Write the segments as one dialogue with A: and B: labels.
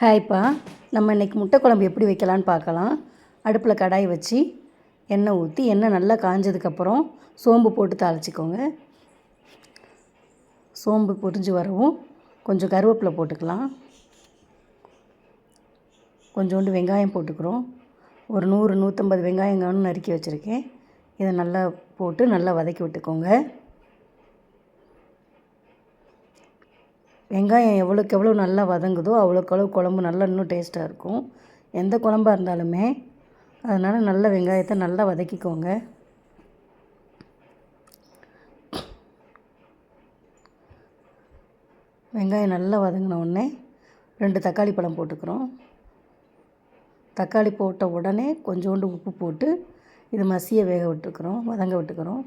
A: ஹாய்ப்பா. நம்ம இன்றைக்கி முட்டை குழம்பு எப்படி வைக்கலான்னு பார்க்கலாம். அடுப்பில் கடாய் வச்சு எண்ணெய் ஊற்றி எண்ணெய் நல்லா காஞ்சதுக்கப்புறம் சோம்பு போட்டு தாளிச்சிக்கோங்க. சோம்பு பொரிஞ்சு வரவும் கொஞ்சம் கருவேப்பிலை போட்டுக்கலாம். கொஞ்சோண்டு வெங்காயம் போட்டுக்கிறோம். ஒரு 100-150 வெங்காயங்கானு நறுக்கி வச்சுருக்கேன். இதை நல்லா போட்டு நல்லா வதக்கி விட்டுக்கோங்க. வெங்காயம் எவ்வளோக்கு எவ்வளோ நல்லா வதங்குதோ அவ்வளோக்கு குழம்பு நல்லா இன்னும் டேஸ்ட்டாக இருக்கும். எந்த குழம்பாக இருந்தாலுமே அதனால் நல்ல வெங்காயத்தை நல்லா வதக்கிக்கோங்க. வெங்காயம் நல்லா வதங்கின உடனே 2 தக்காளி பழம் போட்டுக்கிறோம். தக்காளி போட்ட உடனே கொஞ்சோண்டு உப்பு போட்டு இது மசிய வதங்க விட்டுக்கிறோம்.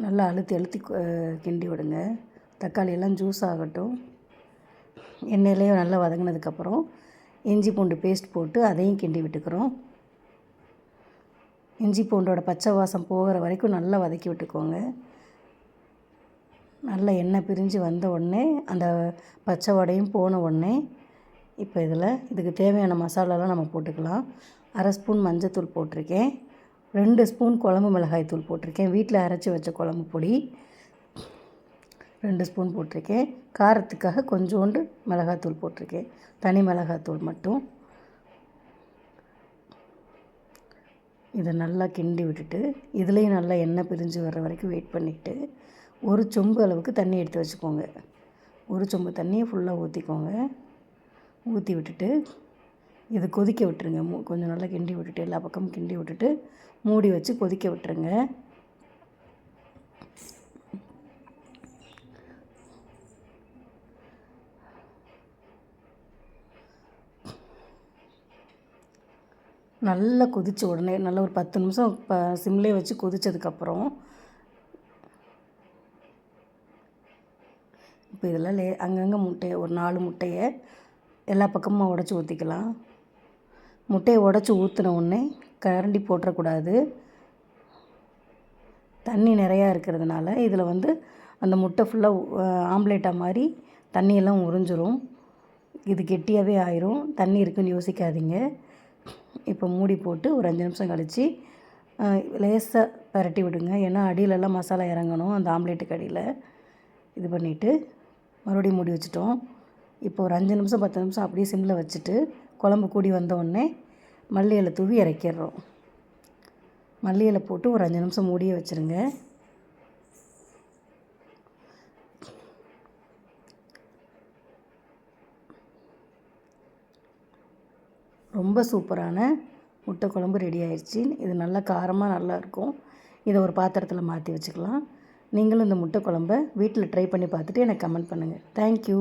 A: நல்லா அழுத்தி கிண்டி விடுங்க. தக்காளி எல்லாம் ஜூஸ் ஆகட்டும். எண்ணெயிலேயே நல்லா வதங்கினதுக்கப்புறம் இஞ்சி பூண்டு பேஸ்ட் போட்டு அதையும் கிண்டி விட்டுக்கிறோம். இஞ்சி பூண்டோட பச்சை வாசம் போகிற வரைக்கும் நல்லா வதக்கி விட்டுக்கோங்க. நல்லா எண்ணெய் பிரிஞ்சு வந்த உடனே அந்த பச்சை வடையும் போன உடனே இப்போ இதுக்கு தேவையான மசாலாலாம் நம்ம போட்டுக்கலாம். 1/2 ஸ்பூன் மஞ்சத்தூள் போட்டிருக்கேன். 2 ஸ்பூன் குழம்பு மிளகாய் தூள் போட்டிருக்கேன். வீட்டில் அரைச்சி வச்ச குழம்பு பொடி 2 ஸ்பூன் போட்டிருக்கேன். காரத்துக்காக கொஞ்சோண்டு மிளகாத்தூள் போட்டிருக்கேன். தனி மிளகாத்தூள் மட்டும். இதை நல்லா கிண்டி விட்டுட்டு இதுலேயும் நல்லா எண்ணெய் பிரிஞ்சு வர்ற வரைக்கும் வெயிட் பண்ணிவிட்டு ஒரு சொம்பு அளவுக்கு தண்ணி எடுத்து வச்சுக்கோங்க. ஒரு சொம்பு தண்ணியை ஃபுல்லாக ஊற்றிக்கோங்க. ஊற்றி விட்டுட்டு இது கொதிக்க விட்டுருங்க. கொஞ்சம் நல்லா கிண்டி விட்டுட்டு எல்லா பக்கமும் கிண்டி விட்டுட்டு மூடி வச்சு கொதிக்க விட்டுருங்க. நல்லா கொதித்த உடனே நல்லா ஒரு 10 நிமிஷம் சிம்லேயே வச்சு கொதித்ததுக்கப்புறம் இப்போ இதில் அங்கங்கே முட்டையை ஒரு 4 முட்டையை எல்லா பக்கமும் உடச்சி ஊற்றிக்கலாம். முட்டையை உடச்சி ஊற்றின உடனே கரண்டி போட்டுறக்கூடாது. தண்ணி நிறையா இருக்கிறதுனால இதில் அந்த முட்டை ஃபுல்லாக ஆம்லேட்டாக மாதிரி தண்ணியெல்லாம் உறிஞ்சிரும். இது கெட்டியாகவே ஆயிரும். தண்ணி இருக்குதுன்னு யோசிக்காதீங்க. இப்போ மூடி போட்டு ஒரு 5 நிமிஷம் கழித்து லேசாக பரட்டி விடுங்க. ஏன்னா அடியிலெல்லாம் மசாலா இறங்கணும் அந்த ஆம்லேட்டுக்கு அடியில். இது பண்ணிவிட்டு மறுபடியும் மூடி வச்சுட்டோம். இப்போ ஒரு 5 நிமிஷம் 10 நிமிஷம் அப்படியே சிம்மில் வச்சுட்டு குழம்பு கூடி வந்தோடனே மல்லி இலை தூவி இறக்கிடுறோம். மல்லி இலை போட்டு ஒரு 5 நிமிஷம் மூடியே வச்சுருங்க. ரொம்ப சூப்பரான முட்டை குழம்பு ரெடி ஆயிடுச்சு. இது நல்லா காரமாக நல்லாயிருக்கும். இதை ஒரு பாத்திரத்தில் மாற்றி வச்சுக்கலாம். நீங்களும் இந்த முட்டை குழம்பை வீட்டில் ட்ரை பண்ணி பார்த்துட்டு எனக்கு கமெண்ட் பண்ணுங்கள். தேங்க்யூ.